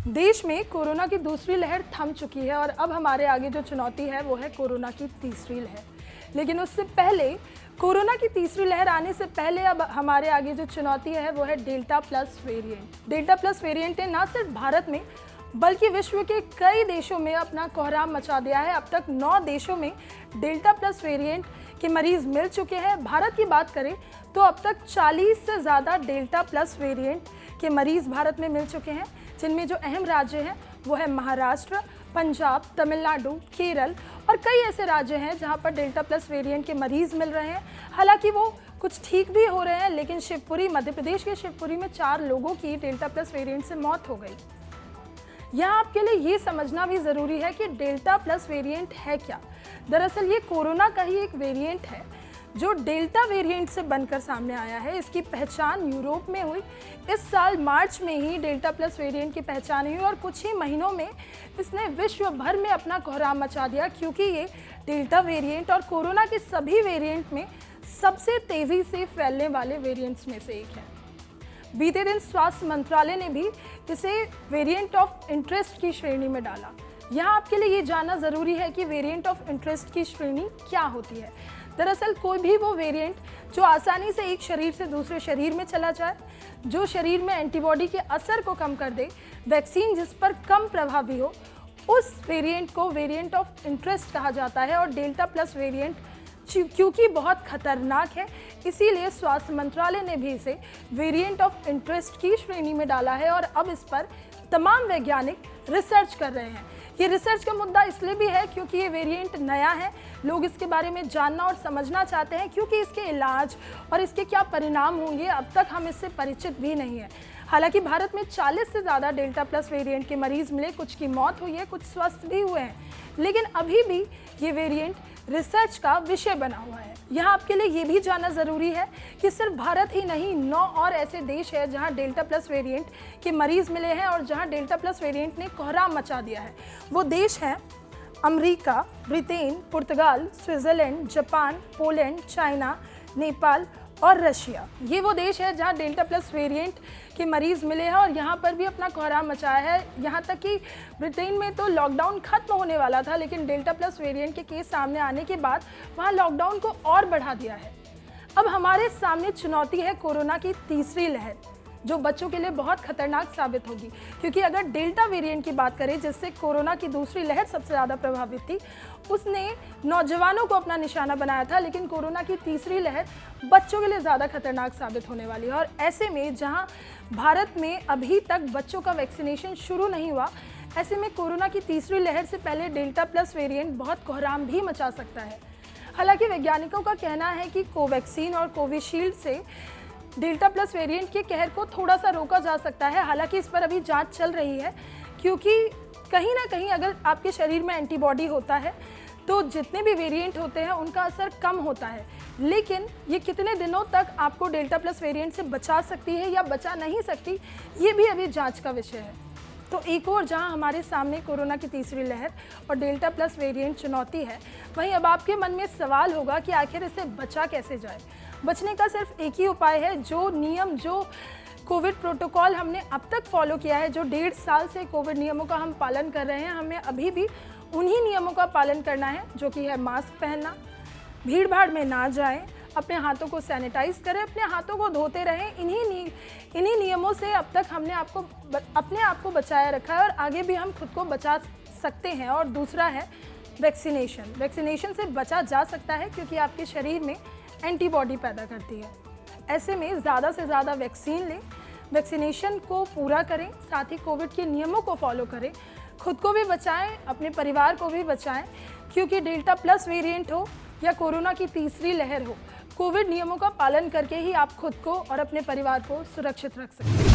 देश में कोरोना की दूसरी लहर थम चुकी है और अब हमारे आगे जो चुनौती है वो है कोरोना की तीसरी लहर। लेकिन उससे पहले, कोरोना की तीसरी लहर आने से पहले अब हमारे आगे जो चुनौती है वो है delta plus variant. Delta plus variant ने न सिर्फ भारत में बल्कि विश्व के कई देशों में अपना कोहराम मचा दिया है। अब तक 9 देशों में डेल्टा प्लस वेरिएंट के मरीज मिल चुके हैं। भारत की बात करें तो अब तक 40 से ज़्यादा डेल्टा प्लस वेरिएंट के मरीज भारत में मिल चुके हैं, जिनमें जो अहम राज्य हैं वो है महाराष्ट्र, पंजाब, तमिलनाडु, केरल और कई ऐसे राज्य हैं जहां पर डेल्टा प्लस वेरिएंट के मरीज मिल रहे हैं। हालांकि वो कुछ ठीक भी हो रहे हैं, लेकिन शिवपुरी, मध्य प्रदेश के शिवपुरी में 4 लोगों की डेल्टा प्लस वेरिएंट से मौत हो गई। यहाँ आपके लिए ये समझना भी ज़रूरी है कि डेल्टा प्लस वेरिएंट है क्या। दरअसल ये कोरोना का ही एक वेरिएंट है जो डेल्टा वेरिएंट से बनकर सामने आया है। इसकी पहचान यूरोप में हुई। इस साल मार्च में ही डेल्टा प्लस वेरिएंट की पहचान हुई और कुछ ही महीनों में इसने विश्व भर में अपना कोहराम मचा दिया, क्योंकि ये डेल्टा वेरिएंट और कोरोना के सभी वेरिएंट में सबसे तेज़ी से फैलने वाले वेरिएंट्स में से एक है। बीते दिन स्वास्थ्य मंत्रालय ने भी इसे वेरिएंट ऑफ इंटरेस्ट की श्रेणी में डाला। यहाँ आपके लिए ये जानना ज़रूरी है कि वेरिएंट ऑफ इंटरेस्ट की श्रेणी क्या होती है। दरअसल कोई भी वो वेरिएंट जो आसानी से एक शरीर से दूसरे शरीर में चला जाए, जो शरीर में एंटीबॉडी के असर को कम कर दे, वैक्सीन जिस पर कम प्रभावी हो, उस वेरिएंट को वेरिएंट ऑफ इंटरेस्ट कहा जाता है। और डेल्टा प्लस वेरिएंट क्योंकि बहुत खतरनाक है, इसीलिए स्वास्थ्य मंत्रालय ने भी इसे वेरिएंट ऑफ इंटरेस्ट की श्रेणी में डाला है और अब इस पर तमाम वैज्ञानिक रिसर्च कर रहे हैं। ये रिसर्च का मुद्दा इसलिए भी है क्योंकि ये वेरिएंट नया है, लोग इसके बारे में जानना और समझना चाहते हैं, क्योंकि इसके इलाज और इसके क्या परिणाम होंगे अब तक हम इससे परिचित भी नहीं है। हालांकि भारत में 40 से ज़्यादा डेल्टा प्लस वेरिएंट के मरीज मिले, कुछ की मौत हुई है, कुछ स्वस्थ भी हुए हैं, लेकिन अभी भी ये वेरिएंट रिसर्च का विषय बना हुआ है। यहाँ आपके लिए ये भी जानना ज़रूरी है कि सिर्फ भारत ही नहीं, 9 और ऐसे देश हैं जहाँ डेल्टा प्लस वेरिएंट के मरीज मिले हैं और जहाँ डेल्टा प्लस वेरिएंट ने कोहराम मचा दिया है। वो देश हैं अमेरिका, ब्रिटेन, पुर्तगाल, Switzerland, Japan, Poland, China, Nepal और रशिया। ये वो देश है जहाँ डेल्टा प्लस वेरिएंट के मरीज़ मिले हैं और यहाँ पर भी अपना कोहराम मचाया है। यहाँ तक कि ब्रिटेन में तो लॉकडाउन खत्म होने वाला था, लेकिन डेल्टा प्लस वेरिएंट के केस सामने आने के बाद वहाँ लॉकडाउन को और बढ़ा दिया है। अब हमारे सामने चुनौती है कोरोना की तीसरी लहर, जो बच्चों के लिए बहुत खतरनाक साबित होगी। क्योंकि अगर डेल्टा वेरिएंट की बात करें, जिससे कोरोना की दूसरी लहर सबसे ज़्यादा प्रभावित थी, उसने नौजवानों को अपना निशाना बनाया था, लेकिन कोरोना की तीसरी लहर बच्चों के लिए ज़्यादा खतरनाक साबित होने वाली है। और ऐसे में जहां भारत में अभी तक बच्चों का वैक्सीनेशन शुरू नहीं हुआ, ऐसे में कोरोना की तीसरी लहर से पहले डेल्टा प्लस वेरिएंट बहुत कोहराम भी मचा सकता है। हालांकि वैज्ञानिकों का कहना है कि कोवैक्सीन और कोविशील्ड से डेल्टा प्लस वेरिएंट के कहर को थोड़ा सा रोका जा सकता है। हालांकि इस पर अभी जांच चल रही है, क्योंकि कहीं ना कहीं अगर आपके शरीर में एंटीबॉडी होता है तो जितने भी वेरिएंट होते हैं उनका असर कम होता है, लेकिन ये कितने दिनों तक आपको डेल्टा प्लस वेरिएंट से बचा सकती है या बचा नहीं सकती, ये भी अभी जांच का विषय है। तो एक और जहां हमारे सामने कोरोना की तीसरी लहर और डेल्टा प्लस वेरिएंट चुनौती है, वहीं अब आपके मन में सवाल होगा कि आखिर इससे बचा कैसे जाए। बचने का सिर्फ एक ही उपाय है, जो नियम, जो कोविड प्रोटोकॉल हमने अब तक फॉलो किया है, जो 1.5 साल से कोविड नियमों का हम पालन कर रहे हैं, हमें अभी भी उन्हीं नियमों का पालन करना है, जो कि है मास्क पहनना, भीड़ भाड़ में ना जाएं, अपने हाथों को सैनिटाइज करें, अपने हाथों को धोते रहें। इन्हीं नियमों से अब तक हमने अपने आप को बचाया रखा है और आगे भी हम खुद को बचा सकते हैं। और दूसरा है वैक्सीनेशन। वैक्सीनेशन से बचा जा सकता है क्योंकि आपके शरीर में एंटीबॉडी पैदा करती है। ऐसे में ज़्यादा से ज़्यादा वैक्सीन लें, वैक्सीनेशन को पूरा करें, साथ ही कोविड के नियमों को फॉलो करें, खुद को भी बचाएं, अपने परिवार को भी बचाएं, क्योंकि डेल्टा प्लस वेरिएंट हो या कोरोना की तीसरी लहर हो, कोविड नियमों का पालन करके ही आप खुद को और अपने परिवार को सुरक्षित रख सकते हैं।